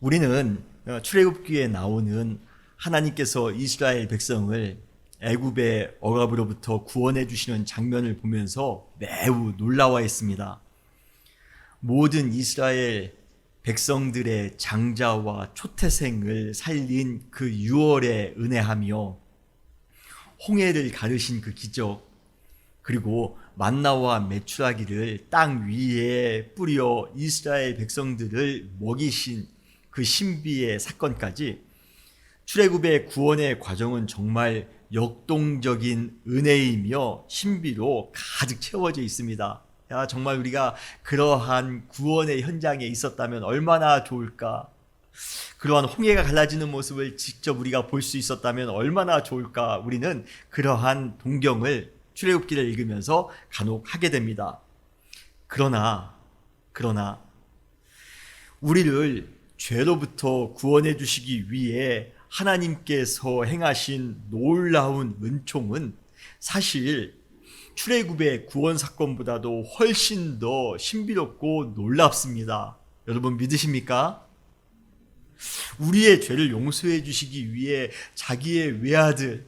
우리는 출애굽기에 나오는 하나님께서 이스라엘 백성을 애굽의 억압으로부터 구원해 주시는 장면을 보면서 매우 놀라워했습니다. 모든 이스라엘 백성들의 장자와 초태생을 살린 그 유월의 은혜하며 홍해를 가르신 그 기적, 그리고 만나와 메추라기를 땅 위에 뿌려 이스라엘 백성들을 먹이신 그 신비의 사건까지, 출애굽의 구원의 과정은 정말 역동적인 은혜이며 신비로 가득 채워져 있습니다. 정말 우리가 그러한 구원의 현장에 있었다면 얼마나 좋을까? 그러한 홍해가 갈라지는 모습을 직접 우리가 볼 수 있었다면 얼마나 좋을까? 우리는 그러한 동경을 출애굽기를 읽으면서 간혹 하게 됩니다. 그러나 우리를 죄로부터 구원해 주시기 위해 하나님께서 행하신 놀라운 은총은 사실 출애굽의 구원 사건보다도 훨씬 더 신비롭고 놀랍습니다. 여러분 믿으십니까? 우리의 죄를 용서해 주시기 위해 자기의 외아들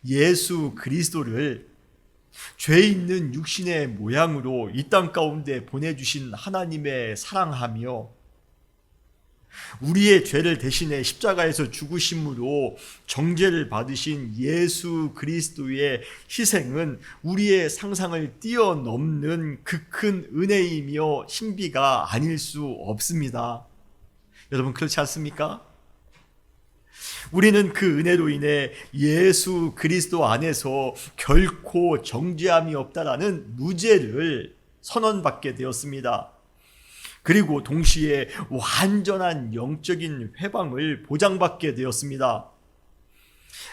예수 그리스도를 죄 있는 육신의 모양으로 이 땅 가운데 보내주신 하나님의 사랑하며 우리의 죄를 대신해 십자가에서 죽으심으로 정죄를 받으신 예수 그리스도의 희생은 우리의 상상을 뛰어넘는 그 큰 은혜이며 신비가 아닐 수 없습니다. 여러분 그렇지 않습니까? 우리는 그 은혜로 인해 예수 그리스도 안에서 결코 정죄함이 없다라는 무죄를 선언받게 되었습니다. 그리고 동시에 완전한 영적인 회방을 보장받게 되었습니다.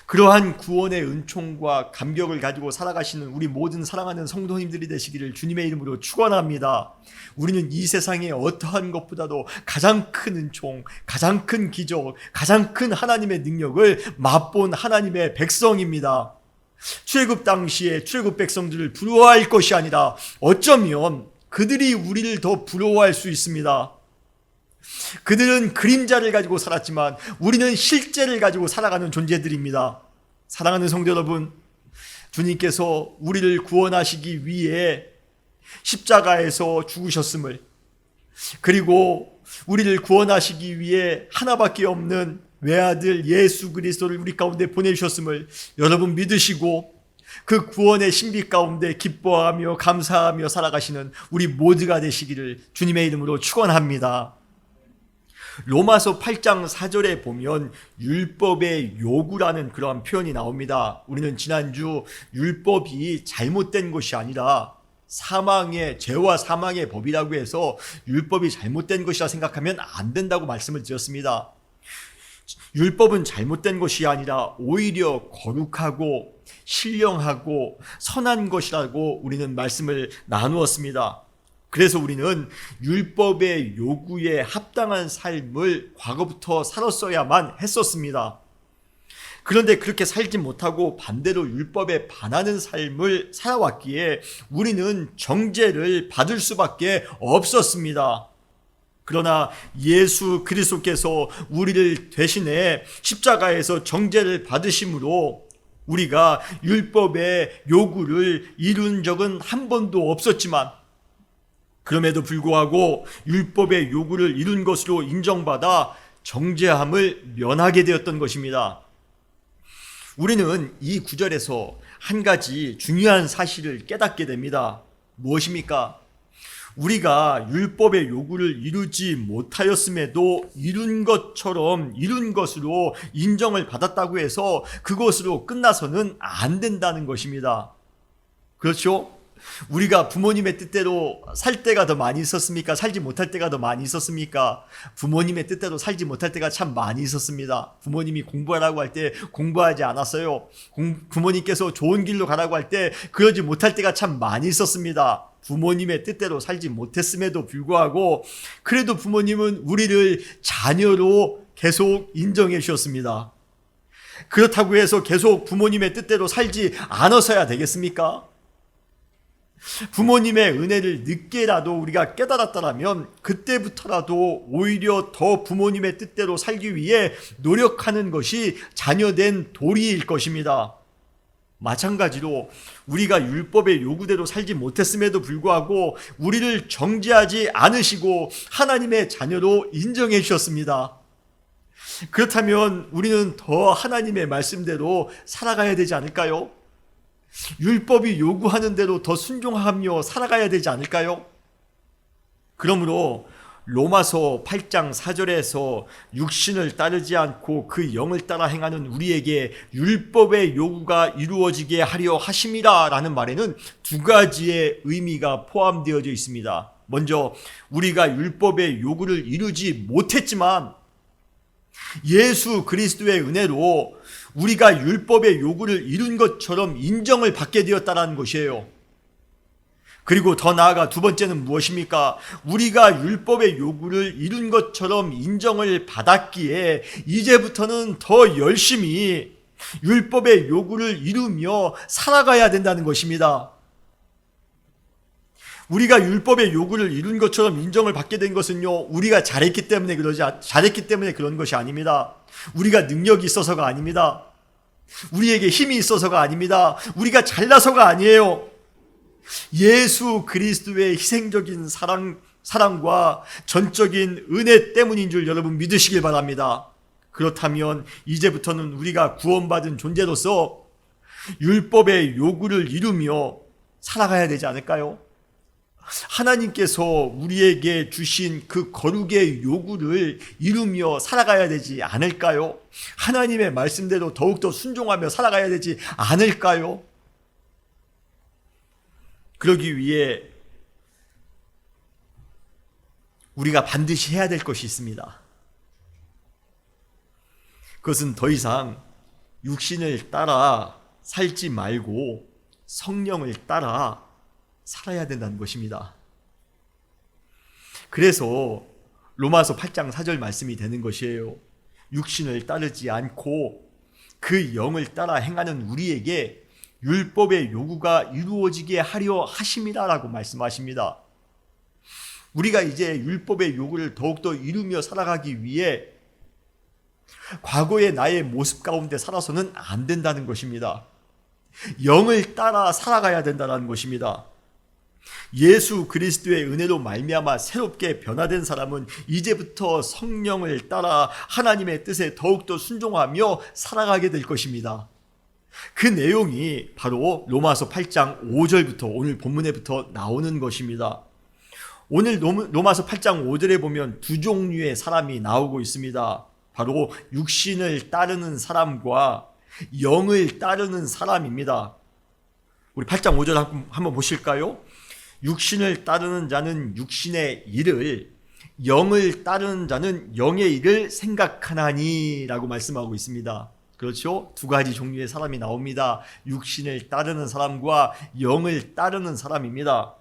그러한 구원의 은총과 감격을 가지고 살아가시는 우리 모든 사랑하는 성도님들이 되시기를 주님의 이름으로 축원합니다. 우리는 이 세상의 어떠한 것보다도 가장 큰 은총, 가장 큰 기적, 가장 큰 하나님의 능력을 맛본 하나님의 백성입니다. 출애굽 당시에 출애굽 백성들을 부러워할 것이 아니라 어쩌면 그들이 우리를 더 부러워할 수 있습니다. 그들은 그림자를 가지고 살았지만 우리는 실제를 가지고 살아가는 존재들입니다. 사랑하는 성도 여러분, 주님께서 우리를 구원하시기 위해 십자가에서 죽으셨음을, 그리고 우리를 구원하시기 위해 하나밖에 없는 외아들 예수 그리스도를 우리 가운데 보내주셨음을 여러분 믿으시고 그 구원의 신비 가운데 기뻐하며 감사하며 살아가시는 우리 모두가 되시기를 주님의 이름으로 축원합니다. 로마서 8장 4절에 보면 율법의 요구라는 그러한 표현이 나옵니다. 우리는 지난주 율법이 잘못된 것이 아니라 죄와 사망의 법이라고 해서 율법이 잘못된 것이라 생각하면 안 된다고 말씀을 드렸습니다. 율법은 잘못된 것이 아니라 오히려 거룩하고 신령하고 선한 것이라고 우리는 말씀을 나누었습니다. 그래서 우리는 율법의 요구에 합당한 삶을 과거부터 살았어야만 했었습니다. 그런데 그렇게 살지 못하고 반대로 율법에 반하는 삶을 살아왔기에 우리는 정죄를 받을 수밖에 없었습니다. 그러나 예수 그리스도께서 우리를 대신해 십자가에서 정죄를 받으심으로 우리가 율법의 요구를 이룬 적은 한 번도 없었지만, 그럼에도 불구하고 율법의 요구를 이룬 것으로 인정받아 정죄함을 면하게 되었던 것입니다. 우리는 이 구절에서 한 가지 중요한 사실을 깨닫게 됩니다. 무엇입니까? 우리가 율법의 요구를 이루지 못하였음에도 이룬 것처럼 이룬 것으로 인정을 받았다고 해서 그것으로 끝나서는 안 된다는 것입니다. 그렇죠? 우리가 부모님의 뜻대로 살 때가 더 많이 있었습니까? 살지 못할 때가 더 많이 있었습니까? 부모님의 뜻대로 살지 못할 때가 참 많이 있었습니다. 부모님이 공부하라고 할 때 공부하지 않았어요. 부모님께서 좋은 길로 가라고 할 때 그러지 못할 때가 참 많이 있었습니다. 부모님의 뜻대로 살지 못했음에도 불구하고 그래도 부모님은 우리를 자녀로 계속 인정해 주셨습니다. 그렇다고 해서 계속 부모님의 뜻대로 살지 않아서야 되겠습니까? 부모님의 은혜를 늦게라도 우리가 깨달았다면 그때부터라도 오히려 더 부모님의 뜻대로 살기 위해 노력하는 것이 자녀된 도리일 것입니다. 마찬가지로 우리가 율법의 요구대로 살지 못했음에도 불구하고 우리를 정죄하지 않으시고 하나님의 자녀로 인정해 주셨습니다. 그렇다면 우리는 더 하나님의 말씀대로 살아가야 되지 않을까요? 율법이 요구하는 대로 더 순종하며 살아가야 되지 않을까요? 그러므로 로마서 8장 4절에서 육신을 따르지 않고 그 영을 따라 행하는 우리에게 율법의 요구가 이루어지게 하려 하심이라 라는 말에는 두 가지의 의미가 포함되어져 있습니다. 먼저 우리가 율법의 요구를 이루지 못했지만 예수 그리스도의 은혜로 우리가 율법의 요구를 이룬 것처럼 인정을 받게 되었다는 것이에요. 그리고 더 나아가 두 번째는 무엇입니까? 우리가 율법의 요구를 이룬 것처럼 인정을 받았기에 이제부터는 더 열심히 율법의 요구를 이루며 살아가야 된다는 것입니다. 우리가 율법의 요구를 이룬 것처럼 인정을 받게 된 것은요, 우리가 잘했기 때문에 그런 것이 아닙니다. 우리가 능력이 있어서가 아닙니다. 우리에게 힘이 있어서가 아닙니다. 우리가 잘나서가 아니에요. 예수 그리스도의 희생적인 사랑과 전적인 은혜 때문인 줄 여러분 믿으시길 바랍니다. 그렇다면 이제부터는 우리가 구원받은 존재로서 율법의 요구를 이루며 살아가야 되지 않을까요? 하나님께서 우리에게 주신 그 거룩의 요구를 이루며 살아가야 되지 않을까요? 하나님의 말씀대로 더욱더 순종하며 살아가야 되지 않을까요? 그러기 위해 우리가 반드시 해야 될 것이 있습니다. 그것은 더 이상 육신을 따라 살지 말고 성령을 따라 살아야 된다는 것입니다. 그래서 로마서 8장 4절 말씀이 되는 것이에요. 육신을 따르지 않고 그 영을 따라 행하는 우리에게 율법의 요구가 이루어지게 하려 하심이라라고 말씀하십니다. 우리가 이제 율법의 요구를 더욱더 이루며 살아가기 위해 과거의 나의 모습 가운데 살아서는 안 된다는 것입니다. 영을 따라 살아가야 된다는 것입니다. 예수 그리스도의 은혜로 말미암아 새롭게 변화된 사람은 이제부터 성령을 따라 하나님의 뜻에 더욱더 순종하며 살아가게 될 것입니다. 그 내용이 바로 로마서 8장 5절부터 오늘 본문에부터 나오는 것입니다. 오늘 로마서 8장 5절에 보면 두 종류의 사람이 나오고 있습니다. 바로 육신을 따르는 사람과 영을 따르는 사람입니다. 우리 8장 5절 한번 보실까요? 육신을 따르는 자는 육신의 일을, 영을 따르는 자는 영의 일을 생각하나니 라고 말씀하고 있습니다. 그렇죠? 두 가지 종류의 사람이 나옵니다. 육신을 따르는 사람과 영을 따르는 사람입니다.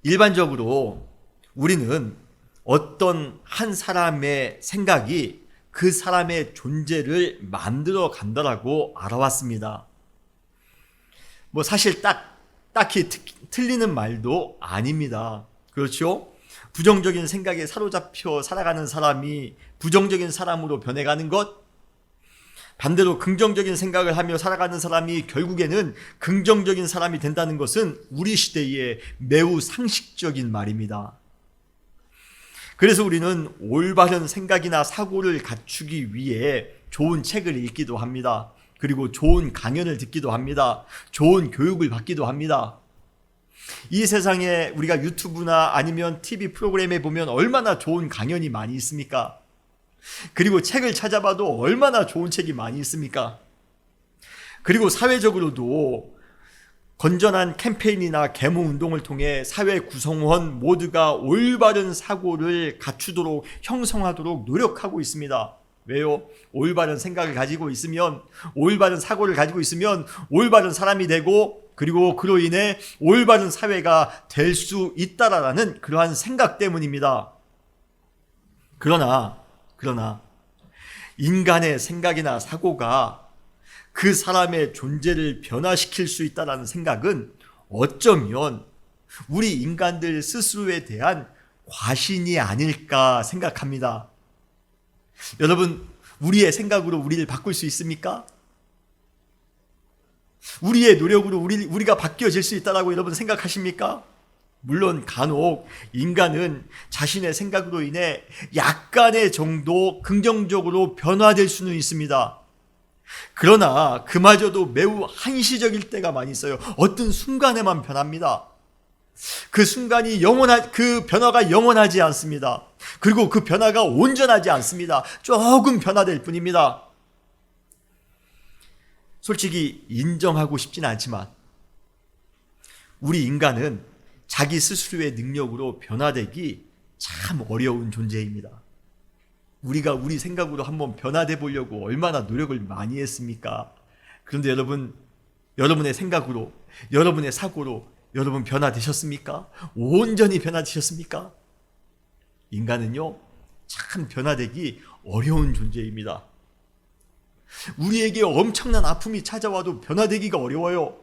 일반적으로 우리는 어떤 한 사람의 생각이 그 사람의 존재를 만들어 간다라고 알아왔습니다. 사실 딱히 틀리는 말도 아닙니다. 그렇죠? 부정적인 생각에 사로잡혀 살아가는 사람이 부정적인 사람으로 변해가는 것, 반대로 긍정적인 생각을 하며 살아가는 사람이 결국에는 긍정적인 사람이 된다는 것은 우리 시대의 매우 상식적인 말입니다. 그래서 우리는 올바른 생각이나 사고를 갖추기 위해 좋은 책을 읽기도 합니다. 그리고 좋은 강연을 듣기도 합니다. 좋은 교육을 받기도 합니다. 이 세상에 우리가 유튜브나 아니면 TV 프로그램에 보면 얼마나 좋은 강연이 많이 있습니까? 그리고 책을 찾아봐도 얼마나 좋은 책이 많이 있습니까? 그리고 사회적으로도 건전한 캠페인이나 계몽 운동을 통해 사회 구성원 모두가 올바른 사고를 갖추도록 형성하도록 노력하고 있습니다. 왜요? 올바른 생각을 가지고 있으면, 올바른 사고를 가지고 있으면 올바른 사람이 되고, 그리고 그로 인해 올바른 사회가 될 수 있다라는 그러한 생각 때문입니다. 그러나 인간의 생각이나 사고가 그 사람의 존재를 변화시킬 수 있다는 생각은 어쩌면 우리 인간들 스스로에 대한 과신이 아닐까 생각합니다. 여러분, 우리의 생각으로 우리를 바꿀 수 있습니까? 우리의 노력으로 우리가 바뀌어질 수 있다고 여러분 생각하십니까? 물론 간혹 인간은 자신의 생각으로 인해 약간의 정도 긍정적으로 변화될 수는 있습니다. 그러나 그마저도 매우 한시적일 때가 많이 있어요. 어떤 순간에만 변합니다. 그 변화가 영원하지 않습니다. 그리고 그 변화가 온전하지 않습니다. 조금 변화될 뿐입니다. 솔직히 인정하고 싶진 않지만 우리 인간은 자기 스스로의 능력으로 변화되기 참 어려운 존재입니다. 우리가 우리 생각으로 한번 변화돼 보려고 얼마나 노력을 많이 했습니까? 그런데 여러분, 여러분의 생각으로, 여러분의 사고로 여러분 변화되셨습니까? 온전히 변화되셨습니까? 인간은요, 참 변화되기 어려운 존재입니다. 우리에게 엄청난 아픔이 찾아와도 변화되기가 어려워요.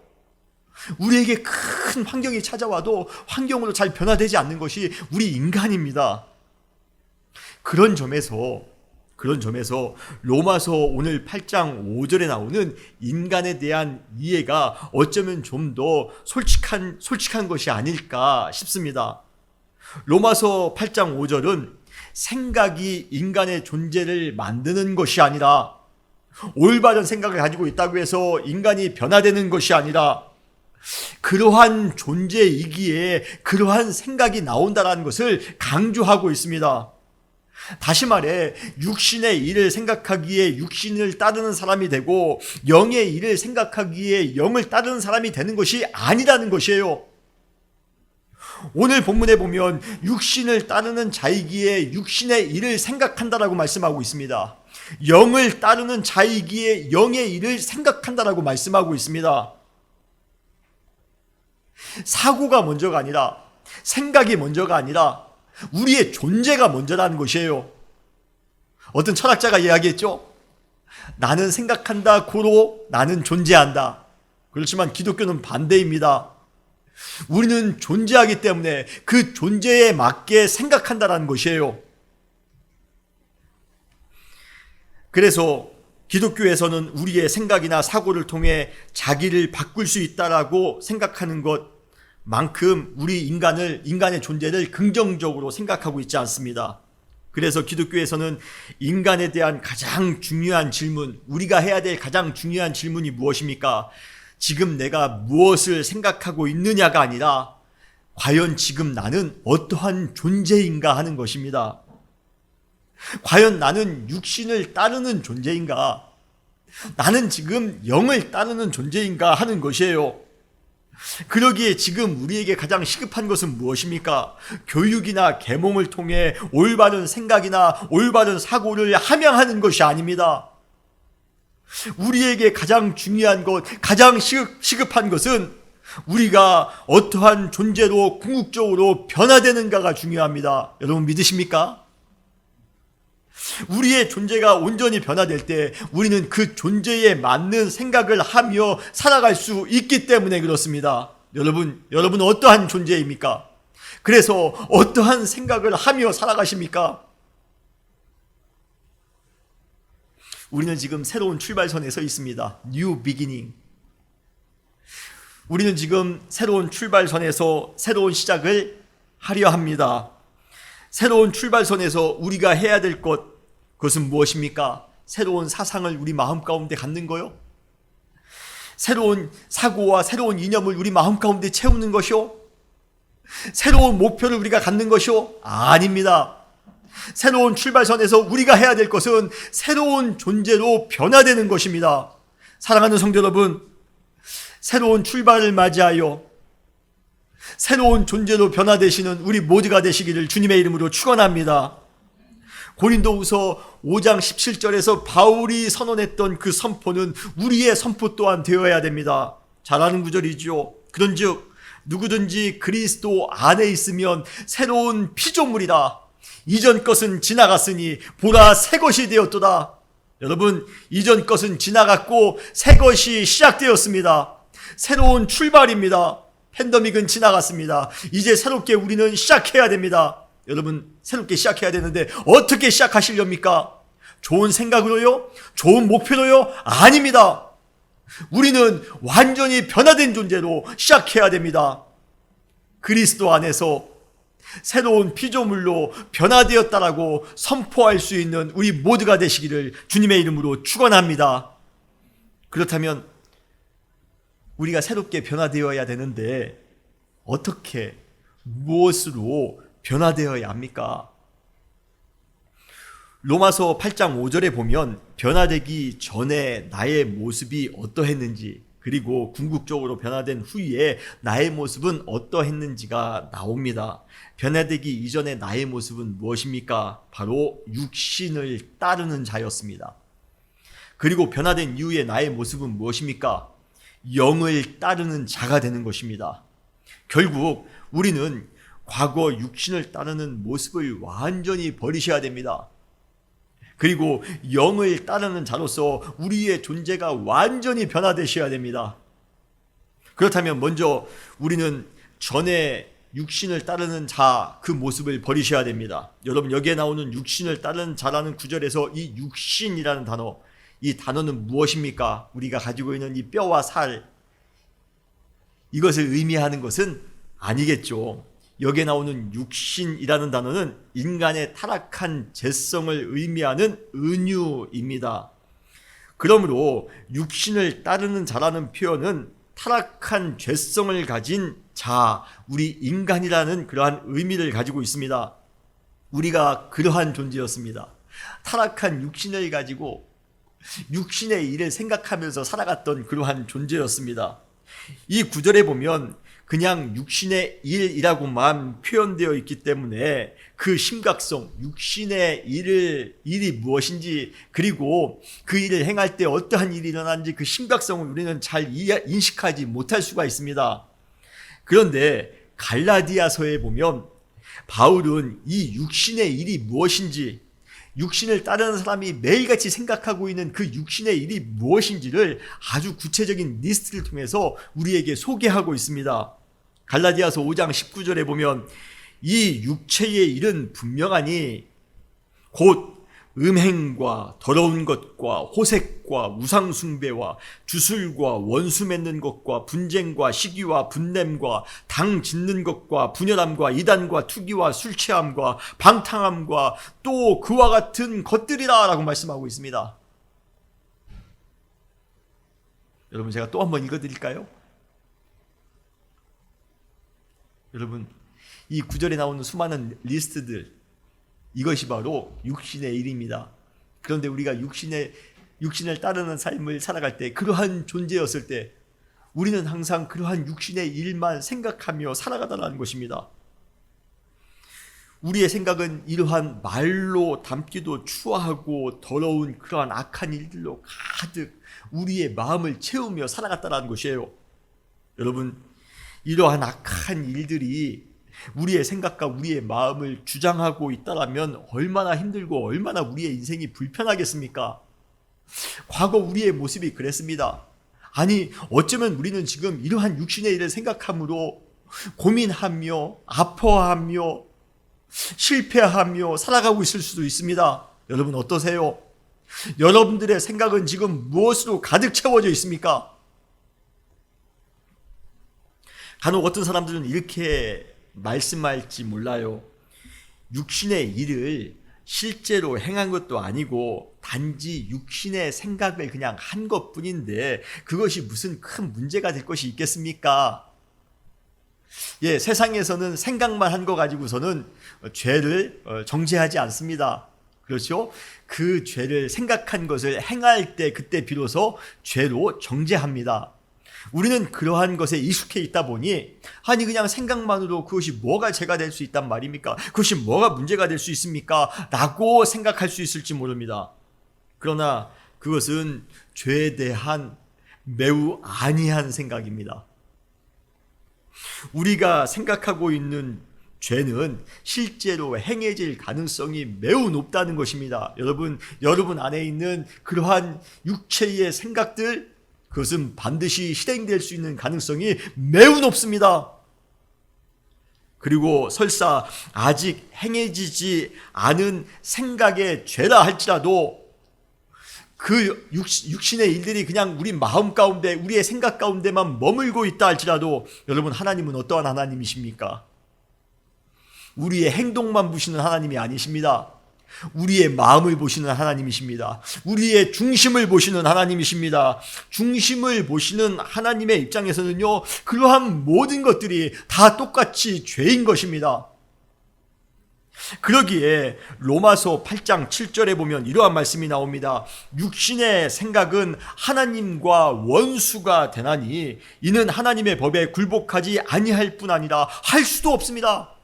우리에게 큰 환경이 찾아와도 환경으로 잘 변화되지 않는 것이 우리 인간입니다. 그런 점에서 로마서 오늘 8장 5절에 나오는 인간에 대한 이해가 어쩌면 좀 더 솔직한 것이 아닐까 싶습니다. 로마서 8장 5절은 생각이 인간의 존재를 만드는 것이 아니라, 올바른 생각을 가지고 있다고 해서 인간이 변화되는 것이 아니라, 그러한 존재이기에 그러한 생각이 나온다는 것을 강조하고 있습니다. 다시 말해, 육신의 일을 생각하기에 육신을 따르는 사람이 되고 영의 일을 생각하기에 영을 따르는 사람이 되는 것이 아니라는 것이에요. 오늘 본문에 보면 육신을 따르는 자이기에 육신의 일을 생각한다라고 말씀하고 있습니다. 영을 따르는 자이기에 영의 일을 생각한다라고 말씀하고 있습니다. 사고가 먼저가 아니라, 생각이 먼저가 아니라 우리의 존재가 먼저라는 것이에요. 어떤 철학자가 이야기했죠. 나는 생각한다, 고로 나는 존재한다. 그렇지만 기독교는 반대입니다. 우리는 존재하기 때문에 그 존재에 맞게 생각한다는 것이에요. 그래서 기독교에서는 우리의 생각이나 사고를 통해 자기를 바꿀 수 있다라고 생각하는 것만큼 우리 인간의 존재를 긍정적으로 생각하고 있지 않습니다. 그래서 기독교에서는 인간에 대한 가장 중요한 질문, 우리가 해야 될 가장 중요한 질문이 무엇입니까? 지금 내가 무엇을 생각하고 있느냐가 아니라 과연 지금 나는 어떠한 존재인가 하는 것입니다. 과연 나는 육신을 따르는 존재인가? 나는 지금 영을 따르는 존재인가 하는 것이에요. 그러기에 지금 우리에게 가장 시급한 것은 무엇입니까? 교육이나 계몽을 통해 올바른 생각이나 올바른 사고를 함양하는 것이 아닙니다. 우리에게 가장 중요한 것, 가장 시급한 것은 우리가 어떠한 존재로 궁극적으로 변화되는가가 중요합니다. 여러분 믿으십니까? 우리의 존재가 온전히 변화될 때 우리는 그 존재에 맞는 생각을 하며 살아갈 수 있기 때문에 그렇습니다. 여러분 어떠한 존재입니까? 그래서 어떠한 생각을 하며 살아가십니까? 우리는 지금 새로운 출발선에 서 있습니다. New beginning. 우리는 지금 새로운 출발선에서 새로운 시작을 하려 합니다. 새로운 출발선에서 우리가 해야 될 그것은 무엇입니까? 새로운 사상을 우리 마음 가운데 갖는 거요? 새로운 사고와 새로운 이념을 우리 마음 가운데 채우는 것이요? 새로운 목표를 우리가 갖는 것이요? 아닙니다. 새로운 출발선에서 우리가 해야 될 것은 새로운 존재로 변화되는 것입니다. 사랑하는 성도 여러분, 새로운 출발을 맞이하여 새로운 존재로 변화되시는 우리 모두가 되시기를 주님의 이름으로 축원합니다. 고린도후서 5장 17절에서 바울이 선언했던 그 선포는 우리의 선포 또한 되어야 됩니다. 잘 아는 구절이죠. 그런즉 누구든지 그리스도 안에 있으면 새로운 피조물이다. 이전 것은 지나갔으니 보라 새 것이 되었도다. 여러분, 이전 것은 지나갔고 새 것이 시작되었습니다. 새로운 출발입니다. 팬데믹은 지나갔습니다. 이제 새롭게 우리는 시작해야 됩니다. 여러분, 새롭게 시작해야 되는데 어떻게 시작하시렵니까? 좋은 생각으로요? 좋은 목표로요? 아닙니다. 우리는 완전히 변화된 존재로 시작해야 됩니다. 그리스도 안에서 새로운 피조물로 변화되었다라고 선포할 수 있는 우리 모두가 되시기를 주님의 이름으로 축원합니다. 그렇다면 우리가 새롭게 변화되어야 되는데 어떻게, 무엇으로 변화되어야 합니까? 로마서 8장 5절에 보면 변화되기 전에 나의 모습이 어떠했는지, 그리고 궁극적으로 변화된 후에 나의 모습은 어떠했는지가 나옵니다. 변화되기 이전에 나의 모습은 무엇입니까? 바로 육신을 따르는 자였습니다. 그리고 변화된 이후에 나의 모습은 무엇입니까? 영을 따르는 자가 되는 것입니다. 결국 우리는 과거 육신을 따르는 모습을 완전히 버리셔야 됩니다. 그리고 영을 따르는 자로서 우리의 존재가 완전히 변화되셔야 됩니다. 그렇다면 먼저 우리는 전에 육신을 따르는 자, 그 모습을 버리셔야 됩니다. 여러분, 여기에 나오는 육신을 따르는 자라는 구절에서 이 육신이라는 단어, 이 단어는 무엇입니까? 우리가 가지고 있는 이 뼈와 살, 이것을 의미하는 것은 아니겠죠. 여기에 나오는 육신이라는 단어는 인간의 타락한 죄성을 의미하는 은유입니다. 그러므로 육신을 따르는 자라는 표현은 타락한 죄성을 가진 자, 우리 인간이라는 그러한 의미를 가지고 있습니다. 우리가 그러한 존재였습니다. 타락한 육신을 가지고 육신의 일을 생각하면서 살아갔던 그러한 존재였습니다. 이 구절에 보면 그냥 육신의 일이라고만 표현되어 있기 때문에 그 심각성, 육신의 일이 무엇인지, 그리고 그 일을 행할 때 어떠한 일이 일어나는지 그 심각성을 우리는 잘 인식하지 못할 수가 있습니다. 그런데 갈라디아서에 보면 바울은 이 육신의 일이 무엇인지, 육신을 따르는 사람이 매일같이 생각하고 있는 그 육신의 일이 무엇인지를 아주 구체적인 리스트를 통해서 우리에게 소개하고 있습니다. 갈라디아서 5장 19절에 보면 이 육체의 일은 분명하니 곧 음행과 더러운 것과 호색과 우상숭배와 주술과 원수 맺는 것과 분쟁과 시기와 분냄과 당 짓는 것과 분열함과 이단과 투기와 술취함과 방탕함과 또 그와 같은 것들이라 라고 말씀하고 있습니다. 여러분, 제가 또 한번 읽어드릴까요? 여러분, 이 구절에 나오는 수많은 리스트들, 이것이 바로 육신의 일입니다. 그런데 우리가 육신을 따르는 삶을 살아갈 때, 그러한 존재였을 때 우리는 항상 그러한 육신의 일만 생각하며 살아가다라는 것입니다. 우리의 생각은 이러한 말로 담기도 추하고 더러운 그러한 악한 일들로 가득 우리의 마음을 채우며 살아갔다라는 것이에요. 여러분, 이러한 악한 일들이 우리의 생각과 우리의 마음을 주장하고 있다면 얼마나 힘들고 얼마나 우리의 인생이 불편하겠습니까? 과거 우리의 모습이 그랬습니다. 아니, 어쩌면 우리는 지금 이러한 육신의 일을 생각함으로 고민하며 아파하며 실패하며 살아가고 있을 수도 있습니다. 여러분, 어떠세요? 여러분들의 생각은 지금 무엇으로 가득 채워져 있습니까? 간혹 어떤 사람들은 이렇게 말씀할지 몰라요. 육신의 일을 실제로 행한 것도 아니고 단지 육신의 생각을 그냥 한 것뿐인데 그것이 무슨 큰 문제가 될 것이 있겠습니까? 예, 세상에서는 생각만 한 거 가지고서는 죄를 정죄하지 않습니다. 그렇죠? 그 죄를 생각한 것을 행할 때 그때 비로소 죄로 정죄합니다. 우리는 그러한 것에 익숙해 있다 보니 아니 그냥 생각만으로 그것이 뭐가 죄가 될 수 있단 말입니까? 그것이 뭐가 문제가 될 수 있습니까? 라고 생각할 수 있을지 모릅니다. 그러나 그것은 죄에 대한 매우 안이한 생각입니다. 우리가 생각하고 있는 죄는 실제로 행해질 가능성이 매우 높다는 것입니다. 여러분 안에 있는 그러한 육체의 생각들, 그것은 반드시 실행될 수 있는 가능성이 매우 높습니다. 그리고 설사 아직 행해지지 않은 생각의 죄라 할지라도 그 육신의 일들이 그냥 우리 마음 가운데, 우리의 생각 가운데만 머물고 있다 할지라도 여러분, 하나님은 어떠한 하나님이십니까? 우리의 행동만 보시는 하나님이 아니십니다. 우리의 마음을 보시는 하나님이십니다. 우리의 중심을 보시는 하나님이십니다. 중심을 보시는 하나님의 입장에서는요, 그러한 모든 것들이 다 똑같이 죄인 것입니다. 그러기에 로마서 8장 7절에 보면 이러한 말씀이 나옵니다. 육신의 생각은 하나님과 원수가 되나니 이는 하나님의 법에 굴복하지 아니할 뿐 아니라 할 수도 없습니다.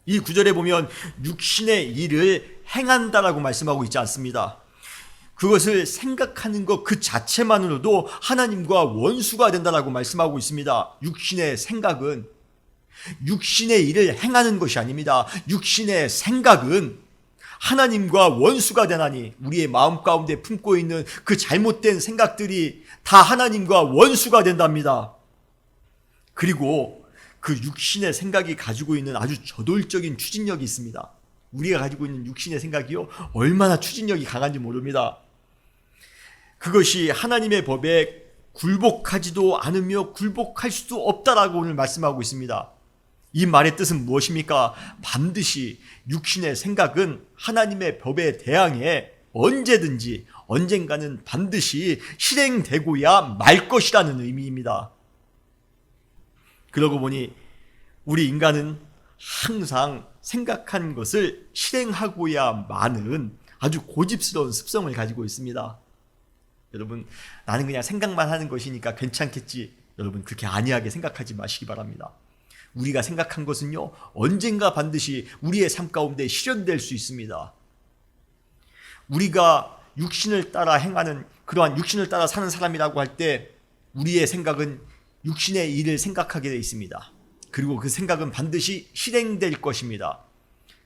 이 구절에 보면 육신의 일을 행한다라고 말씀하고 있지 않습니다. 그것을 생각하는 것 그 자체만으로도 하나님과 원수가 된다라고 말씀하고 있습니다. 육신의 생각은 육신의 일을 행하는 것이 아닙니다. 육신의 생각은 하나님과 원수가 되나니 우리의 마음 가운데 품고 있는 그 잘못된 생각들이 다 하나님과 원수가 된답니다. 그리고 그 육신의 생각이 가지고 있는 아주 저돌적인 추진력이 있습니다. 우리가 가지고 있는 육신의 생각이요, 얼마나 추진력이 강한지 모릅니다. 그것이 하나님의 법에 굴복하지도 않으며 굴복할 수도 없다라고 오늘 말씀하고 있습니다. 이 말의 뜻은 무엇입니까? 반드시 육신의 생각은 하나님의 법에 대항해 언젠가는 반드시 실행되고야 말 것이라는 의미입니다. 그러고 보니 우리 인간은 항상 생각한 것을 실행하고야 마는 아주 고집스러운 습성을 가지고 있습니다. 여러분, 나는 그냥 생각만 하는 것이니까 괜찮겠지. 여러분, 그렇게 안이하게 생각하지 마시기 바랍니다. 우리가 생각한 것은요, 언젠가 반드시 우리의 삶 가운데 실현될 수 있습니다. 우리가 육신을 따라 행하는, 그러한 육신을 따라 사는 사람이라고 할 때 우리의 생각은 육신의 일을 생각하게 되어 있습니다. 그리고 그 생각은 반드시 실행될 것입니다.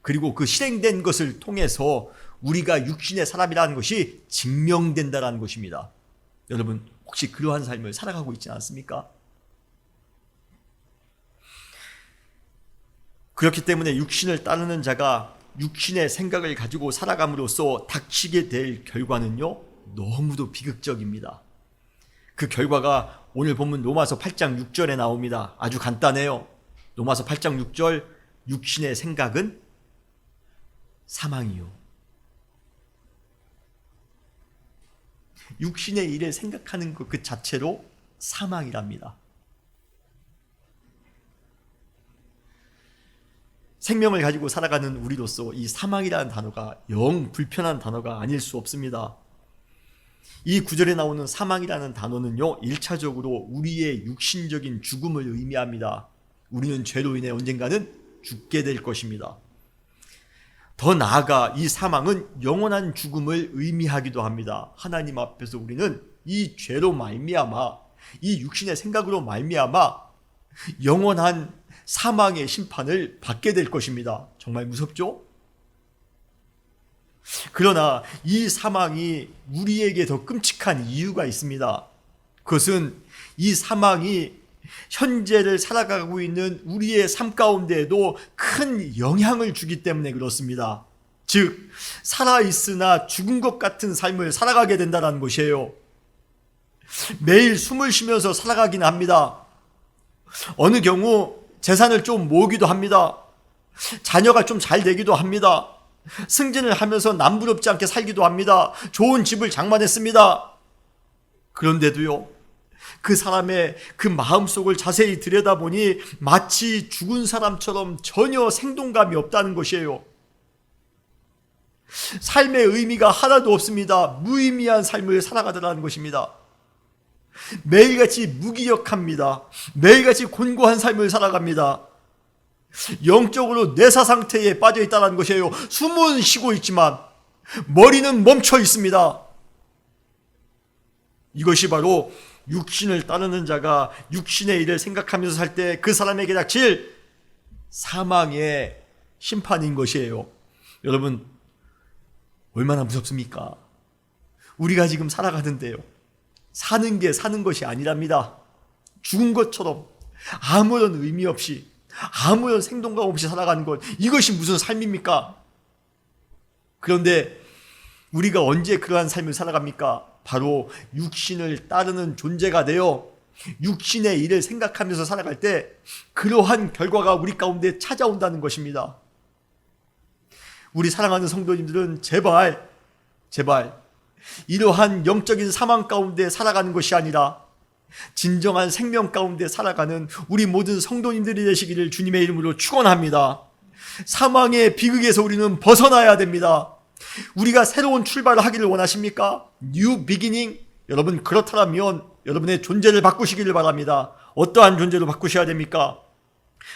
그리고 그 실행된 것을 통해서 우리가 육신의 사람이라는 것이 증명된다는 것입니다. 여러분, 혹시 그러한 삶을 살아가고 있지 않습니까? 그렇기 때문에 육신을 따르는 자가 육신의 생각을 가지고 살아감으로써 닥치게 될 결과는요, 너무도 비극적입니다. 그 결과가 오늘 본문 로마서 8장 6절에 나옵니다. 아주 간단해요. 로마서 8장 6절, 육신의 생각은 사망이요. 육신의 일을 생각하는 것 그 자체로 사망이랍니다. 생명을 가지고 살아가는 우리로서 이 사망이라는 단어가 영 불편한 단어가 아닐 수 없습니다. 이 구절에 나오는 사망이라는 단어는요, 1차적으로 우리의 육신적인 죽음을 의미합니다. 우리는 죄로 인해 언젠가는 죽게 될 것입니다. 더 나아가 이 사망은 영원한 죽음을 의미하기도 합니다. 하나님 앞에서 우리는 이 죄로 말미암아, 이 육신의 생각으로 말미암아 영원한 사망의 심판을 받게 될 것입니다. 정말 무섭죠? 그러나 이 사망이 우리에게 더 끔찍한 이유가 있습니다. 그것은 이 사망이 현재를 살아가고 있는 우리의 삶 가운데에도 큰 영향을 주기 때문에 그렇습니다. 즉, 살아있으나 죽은 것 같은 삶을 살아가게 된다는 것이에요. 매일 숨을 쉬면서 살아가긴 합니다. 어느 경우 재산을 좀 모으기도 합니다. 자녀가 좀 잘 되기도 합니다. 승진을 하면서 남부럽지 않게 살기도 합니다. 좋은 집을 장만했습니다. 그런데도요, 그 사람의 그 마음속을 자세히 들여다보니 마치 죽은 사람처럼 전혀 생동감이 없다는 것이에요. 삶의 의미가 하나도 없습니다. 무의미한 삶을 살아가더라는 것입니다. 매일같이 무기력합니다. 매일같이 곤고한 삶을 살아갑니다. 영적으로 뇌사 상태에 빠져 있다는 것이에요. 숨은 쉬고 있지만 머리는 멈춰 있습니다. 이것이 바로 육신을 따르는 자가 육신의 일을 생각하면서 살 때 그 사람에게 닥칠 사망의 심판인 것이에요. 여러분, 얼마나 무섭습니까? 우리가 지금 살아가는데요, 사는 게 사는 것이 아니랍니다. 죽은 것처럼 아무런 의미 없이, 아무런 생동감 없이 살아가는 것, 이것이 무슨 삶입니까? 그런데 우리가 언제 그러한 삶을 살아갑니까? 바로 육신을 따르는 존재가 되어 육신의 일을 생각하면서 살아갈 때 그러한 결과가 우리 가운데 찾아온다는 것입니다. 우리 사랑하는 성도님들은 제발 이러한 영적인 사망 가운데 살아가는 것이 아니라 진정한 생명 가운데 살아가는 우리 모든 성도님들이 되시기를 주님의 이름으로 축원합니다. 사망의 비극에서 우리는 벗어나야 됩니다. 우리가 새로운 출발을 하기를 원하십니까? New beginning? 여러분, 그렇다면 여러분의 존재를 바꾸시기를 바랍니다. 어떠한 존재로 바꾸셔야 됩니까?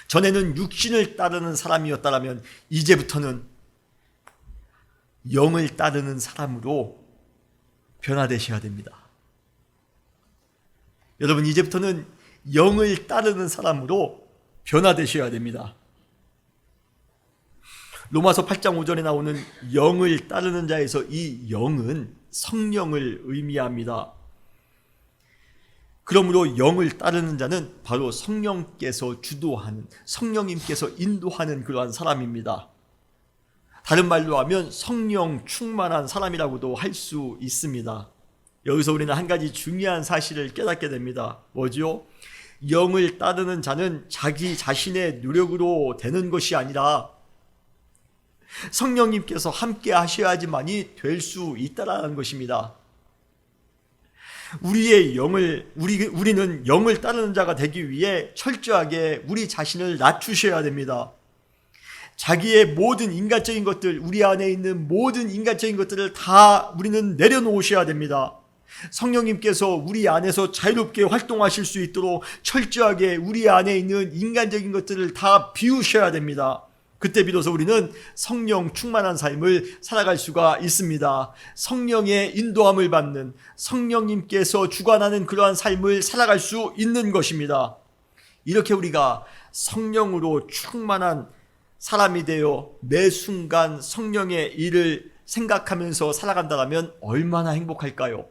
전에는 육신을 따르는 사람이었다면 이제부터는 영을 따르는 사람으로 변화되셔야 됩니다. 여러분, 이제부터는 영을 따르는 사람으로 변화되셔야 됩니다. 로마서 8장 5절에 나오는 영을 따르는 자에서 이 영은 성령을 의미합니다. 그러므로 영을 따르는 자는 바로 성령께서 주도하는, 성령님께서 인도하는 그러한 사람입니다. 다른 말로 하면 성령 충만한 사람이라고도 할 수 있습니다. 여기서 우리는 한 가지 중요한 사실을 깨닫게 됩니다. 뭐죠? 영을 따르는 자는 자기 자신의 노력으로 되는 것이 아니라 성령님께서 함께 하셔야지만이 될 수 있다라는 것입니다. 우리는 영을 따르는 자가 되기 위해 철저하게 우리 자신을 낮추셔야 됩니다. 자기의 모든 인간적인 것들, 우리 안에 있는 모든 인간적인 것들을 다 우리는 내려놓으셔야 됩니다. 성령님께서 우리 안에서 자유롭게 활동하실 수 있도록 철저하게 우리 안에 있는 인간적인 것들을 다 비우셔야 됩니다. 그때 비로소 우리는 성령 충만한 삶을 살아갈 수가 있습니다. 성령의 인도함을 받는, 성령님께서 주관하는 그러한 삶을 살아갈 수 있는 것입니다. 이렇게 우리가 성령으로 충만한 사람이 되어 매 순간 성령의 일을 생각하면서 살아간다면 얼마나 행복할까요?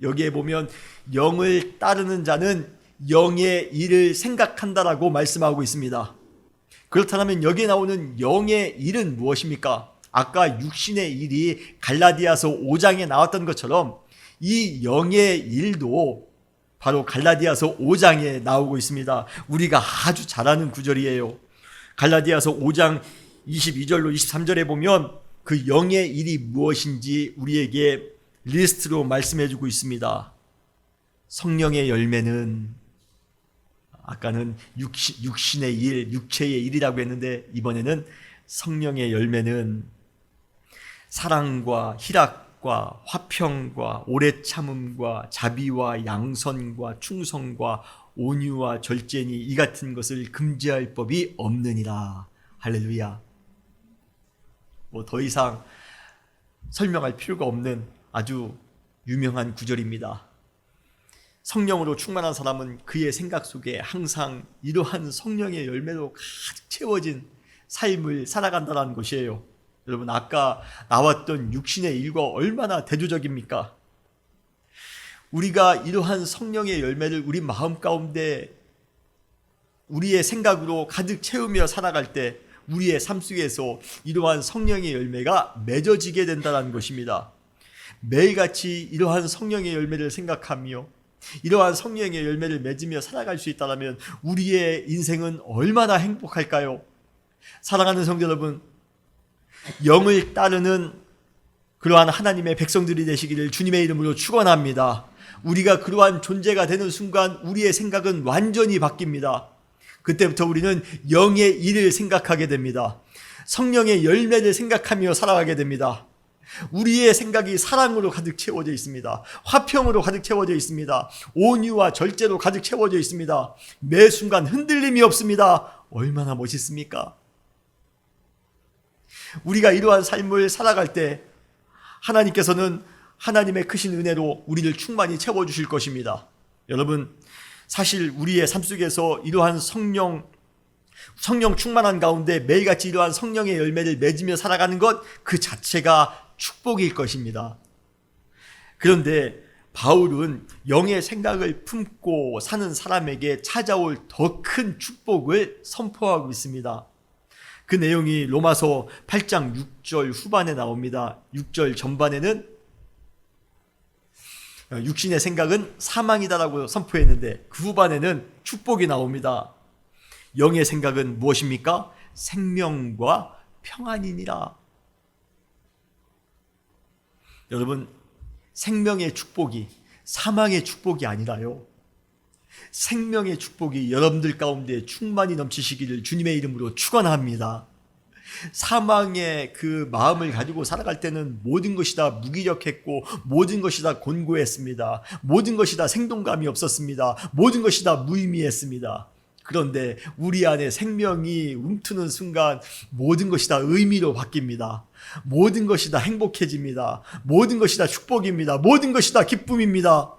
여기에 보면 영을 따르는 자는 영의 일을 생각한다라고 말씀하고 있습니다. 그렇다면 여기에 나오는 영의 일은 무엇입니까? 아까 육신의 일이 갈라디아서 5장에 나왔던 것처럼 이 영의 일도 바로 갈라디아서 5장에 나오고 있습니다. 우리가 아주 잘 아는 구절이에요. 갈라디아서 5장 22절로 23절에 보면 그 영의 일이 무엇인지 우리에게 리스트로 말씀해 주고 있습니다. 성령의 열매는, 아까는 육신의 일, 육체의 일이라고 했는데 이번에는 성령의 열매는 사랑과 희락과 화평과 오래 참음과 자비와 양선과 충성과 온유와 절제니 이 같은 것을 금지할 법이 없느니라. 할렐루야. 더 이상 설명할 필요가 없는 아주 유명한 구절입니다. 성령으로 충만한 사람은 그의 생각 속에 항상 이러한 성령의 열매로 가득 채워진 삶을 살아간다는 것이에요. 여러분, 아까 나왔던 육신의 일과 얼마나 대조적입니까? 우리가 이러한 성령의 열매를 우리 마음 가운데 우리의 생각으로 가득 채우며 살아갈 때 우리의 삶 속에서 이러한 성령의 열매가 맺어지게 된다는 것입니다. 매일같이 이러한 성령의 열매를 생각하며 이러한 성령의 열매를 맺으며 살아갈 수 있다면 우리의 인생은 얼마나 행복할까요? 사랑하는 성도 여러분, 영을 따르는 그러한 하나님의 백성들이 되시기를 주님의 이름으로 축원합니다. 우리가 그러한 존재가 되는 순간 우리의 생각은 완전히 바뀝니다. 그때부터 우리는 영의 일을 생각하게 됩니다. 성령의 열매를 생각하며 살아가게 됩니다. 우리의 생각이 사랑으로 가득 채워져 있습니다. 화평으로 가득 채워져 있습니다. 온유와 절제로 가득 채워져 있습니다. 매 순간 흔들림이 없습니다. 얼마나 멋있습니까? 우리가 이러한 삶을 살아갈 때 하나님께서는 하나님의 크신 은혜로 우리를 충만히 채워주실 것입니다. 여러분, 사실 우리의 삶 속에서 이러한 성령 성령 충만한 가운데 매일같이 이러한 성령의 열매를 맺으며 살아가는 것 그 자체가 축복일 것입니다. 그런데 바울은 영의 생각을 품고 사는 사람에게 찾아올 더 큰 축복을 선포하고 있습니다. 그 내용이 로마서 8장 6절 후반에 나옵니다. 6절 전반에는 육신의 생각은 사망이다라고 선포했는데 그 후반에는 축복이 나옵니다. 영의 생각은 무엇입니까? 생명과 평안이니라. 여러분, 생명의 축복이 사망의 축복이 아니라요, 생명의 축복이 여러분들 가운데 충만히 넘치시기를 주님의 이름으로 축원합니다. 사망의 그 마음을 가지고 살아갈 때는 모든 것이 다 무기력했고 모든 것이 다 곤고했습니다. 모든 것이 다 생동감이 없었습니다. 모든 것이 다 무의미했습니다. 그런데 우리 안에 생명이 움트는 순간 모든 것이 다 의미로 바뀝니다. 모든 것이 다 행복해집니다. 모든 것이 다 축복입니다. 모든 것이 다 기쁨입니다.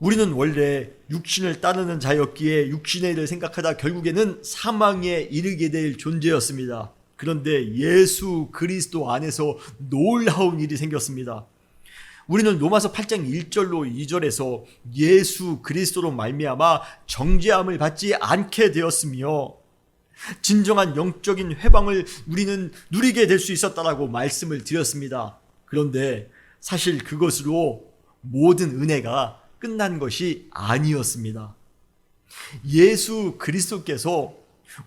우리는 원래 육신을 따르는 자였기에 육신의 일을 생각하다 결국에는 사망에 이르게 될 존재였습니다. 그런데 예수 그리스도 안에서 놀라운 일이 생겼습니다. 우리는 로마서 8장 1절로 2절에서 예수 그리스도로 말미암아 정죄함을 받지 않게 되었으며 진정한 영적인 회방을 우리는 누리게 될 수 있었다라고 말씀을 드렸습니다. 그런데 사실 그것으로 모든 은혜가 끝난 것이 아니었습니다. 예수 그리스도께서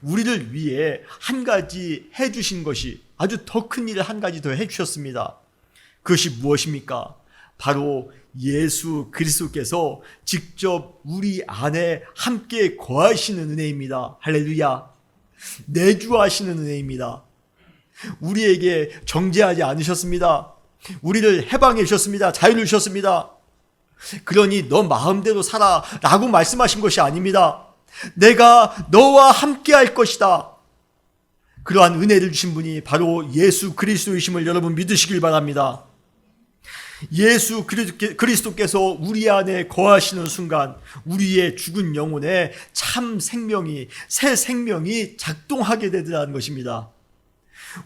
우리를 위해 한 가지 해주신 것이, 아주 더 큰 일을 한 가지 더 해주셨습니다. 그것이 무엇입니까? 바로 예수 그리스도께서 직접 우리 안에 함께 거하시는 은혜입니다. 할렐루야. 내주하시는 은혜입니다. 우리에게 정죄하지 않으셨습니다. 우리를 해방해 주셨습니다. 자유를 주셨습니다. 그러니 너 마음대로 살아 라고 말씀하신 것이 아닙니다. 내가 너와 함께 할 것이다. 그러한 은혜를 주신 분이 바로 예수 그리스도이심을 여러분 믿으시길 바랍니다. 예수 그리스도께서 우리 안에 거하시는 순간 우리의 죽은 영혼에 참 생명이, 새 생명이 작동하게 되더라는 것입니다.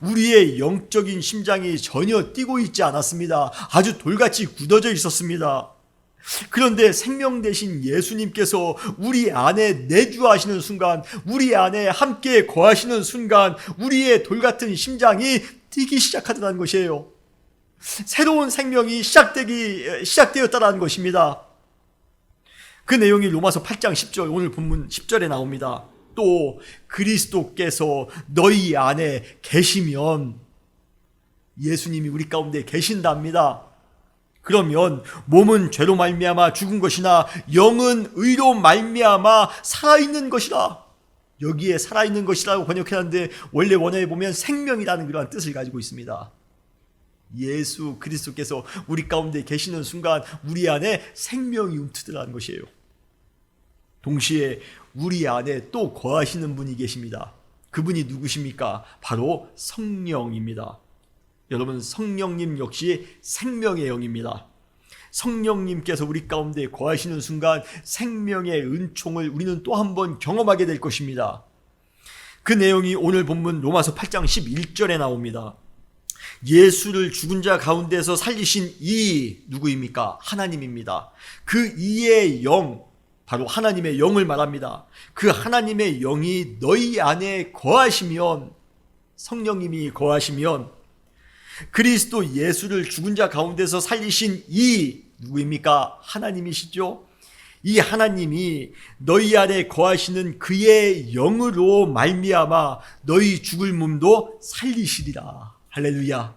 우리의 영적인 심장이 전혀 뛰고 있지 않았습니다. 아주 돌같이 굳어져 있었습니다. 그런데 생명 되신 예수님께서 우리 안에 내주하시는 순간, 우리 안에 함께 거하시는 순간 우리의 돌같은 심장이 뛰기 시작하더라는 것이에요. 새로운 생명이 시작되었다는 것입니다. 그 내용이 로마서 8장 10절, 오늘 본문 10절에 나옵니다. 또 그리스도께서 너희 안에 계시면, 예수님이 우리 가운데 계신답니다. 그러면 몸은 죄로 말미암아 죽은 것이나 영은 의로 말미암아 살아있는 것이라. 여기에 살아있는 것이라고 번역해놨는데 원래 원어에 보면 생명이라는 그러한 뜻을 가지고 있습니다. 예수 그리스도께서 우리 가운데 계시는 순간 우리 안에 생명이 움트더라는 것이에요. 동시에 우리 안에 또 거하시는 분이 계십니다. 그분이 누구십니까? 바로 성령입니다. 여러분, 성령님 역시 생명의 영입니다. 성령님께서 우리 가운데 거하시는 순간 생명의 은총을 우리는 또 한 번 경험하게 될 것입니다. 그 내용이 오늘 본문 로마서 8장 11절에 나옵니다. 예수를 죽은 자 가운데서 살리신 이 누구입니까? 하나님입니다. 그 이의 영, 바로 하나님의 영을 말합니다. 그 하나님의 영이 너희 안에 거하시면, 성령님이 거하시면 그리스도 예수를 죽은 자 가운데서 살리신 이 누구입니까? 하나님이시죠. 이 하나님이 너희 안에 거하시는 그의 영으로 말미암아 너희 죽을 몸도 살리시리라. 할렐루야.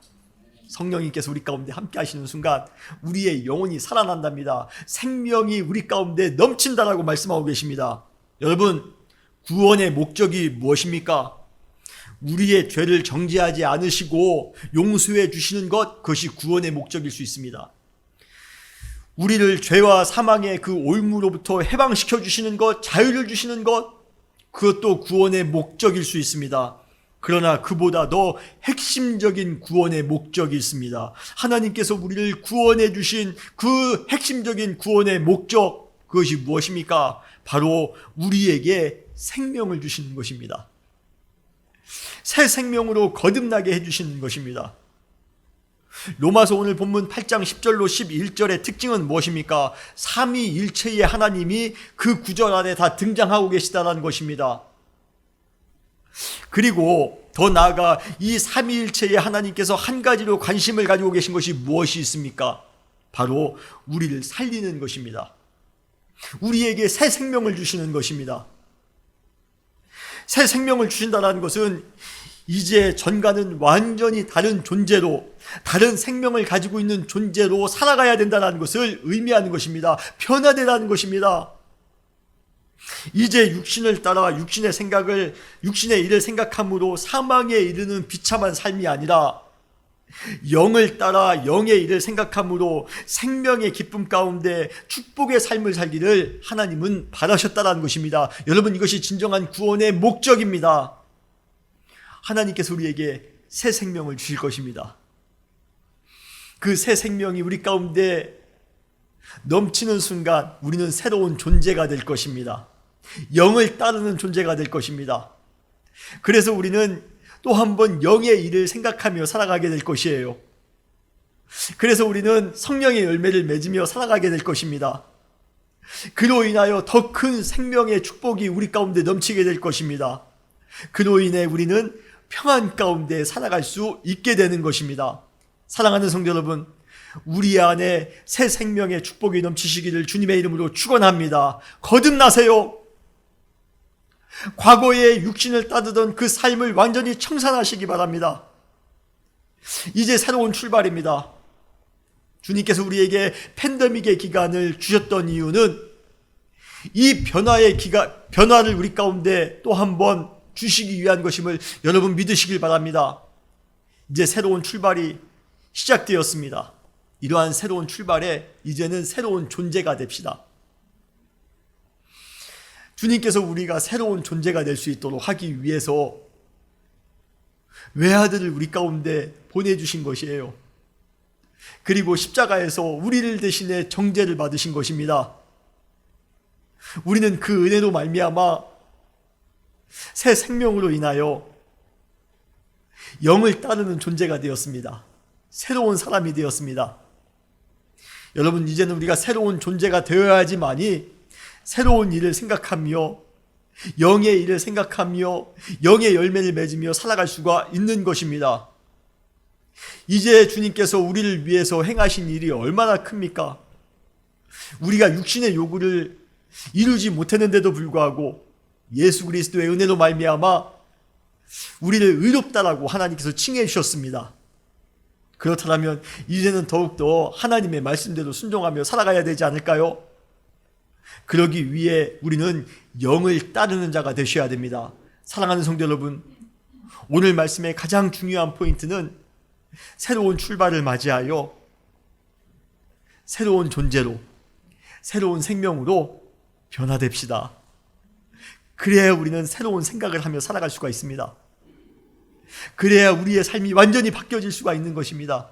성령님께서 우리 가운데 함께 하시는 순간 우리의 영혼이 살아난답니다. 생명이 우리 가운데 넘친다라고 말씀하고 계십니다. 여러분, 구원의 목적이 무엇입니까? 우리의 죄를 정죄하지 않으시고 용서해 주시는 것, 그것이 구원의 목적일 수 있습니다. 우리를 죄와 사망의 그 올무로부터 해방시켜 주시는 것, 자유를 주시는 것, 그것도 구원의 목적일 수 있습니다. 그러나 그보다 더 핵심적인 구원의 목적이 있습니다. 하나님께서 우리를 구원해 주신 그 핵심적인 구원의 목적, 그것이 무엇입니까? 바로 우리에게 생명을 주시는 것입니다. 새 생명으로 거듭나게 해주시는 것입니다. 로마서 오늘 본문 8장 10절로 11절의 특징은 무엇입니까? 삼위일체의 하나님이 그 구절 안에 다 등장하고 계시다는 것입니다. 그리고 더 나아가 이 삼위일체의 하나님께서 한 가지로 관심을 가지고 계신 것이 무엇이 있습니까? 바로 우리를 살리는 것입니다. 우리에게 새 생명을 주시는 것입니다. 새 생명을 주신다는 것은 이제 전과는 완전히 다른 존재로, 다른 생명을 가지고 있는 존재로 살아가야 된다는 것을 의미하는 것입니다. 변화되라는 것입니다. 이제 육신을 따라 육신의 일을 생각함으로 사망에 이르는 비참한 삶이 아니라 영을 따라 영의 일을 생각함으로 생명의 기쁨 가운데 축복의 삶을 살기를 하나님은 바라셨다는 것입니다. 여러분, 이것이 진정한 구원의 목적입니다. 하나님께서 우리에게 새 생명을 주실 것입니다. 그 새 생명이 우리 가운데 넘치는 순간 우리는 새로운 존재가 될 것입니다. 영을 따르는 존재가 될 것입니다. 그래서 우리는 또 한 번 영의 일을 생각하며 살아가게 될 것이에요. 그래서 우리는 성령의 열매를 맺으며 살아가게 될 것입니다. 그로 인하여 더 큰 생명의 축복이 우리 가운데 넘치게 될 것입니다. 그로 인해 우리는 평안 가운데 살아갈 수 있게 되는 것입니다. 사랑하는 성도 여러분, 우리 안에 새 생명의 축복이 넘치시기를 주님의 이름으로 축원합니다. 거듭나세요. 과거에 육신을 따르던 그 삶을 완전히 청산하시기 바랍니다. 이제 새로운 출발입니다. 주님께서 우리에게 팬데믹의 기간을 주셨던 이유는 이 변화를 우리 가운데 또 한 번 주시기 위한 것임을 여러분 믿으시길 바랍니다. 이제 새로운 출발이 시작되었습니다. 이러한 새로운 출발에 이제는 새로운 존재가 됩시다. 주님께서 우리가 새로운 존재가 될 수 있도록 하기 위해서 외아들을 우리 가운데 보내주신 것이에요. 그리고 십자가에서 우리를 대신해 정죄를 받으신 것입니다. 우리는 그 은혜로 말미암아 새 생명으로 인하여 영을 따르는 존재가 되었습니다. 새로운 사람이 되었습니다. 여러분, 이제는 우리가 새로운 존재가 되어야지만이 새로운 일을 생각하며 영의 일을 생각하며 영의 열매를 맺으며 살아갈 수가 있는 것입니다. 이제 주님께서 우리를 위해서 행하신 일이 얼마나 큽니까? 우리가 육신의 요구를 이루지 못했는데도 불구하고 예수 그리스도의 은혜로 말미암아 우리를 의롭다라고 하나님께서 칭해 주셨습니다. 그렇다면 이제는 더욱더 하나님의 말씀대로 순종하며 살아가야 되지 않을까요? 그러기 위해 우리는 영을 따르는 자가 되셔야 됩니다. 사랑하는 성도 여러분, 오늘 말씀의 가장 중요한 포인트는 새로운 출발을 맞이하여 새로운 존재로, 새로운 생명으로 변화됩시다. 그래야 우리는 새로운 생각을 하며 살아갈 수가 있습니다. 그래야 우리의 삶이 완전히 바뀌어질 수가 있는 것입니다.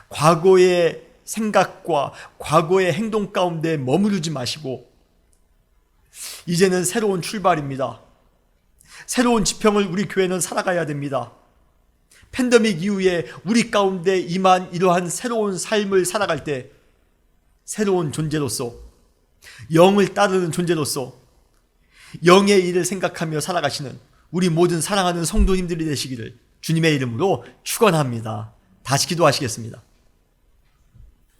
과거의 생각과 과거의 행동 가운데 머무르지 마시고 이제는 새로운 출발입니다. 새로운 지평을 우리 교회는 살아가야 됩니다. 팬데믹 이후에 우리 가운데 임한 이러한 새로운 삶을 살아갈 때 새로운 존재로서, 영을 따르는 존재로서 영의 일을 생각하며 살아가시는 우리 모든 사랑하는 성도님들이 되시기를 주님의 이름으로 축원합니다. 다시 기도하시겠습니다.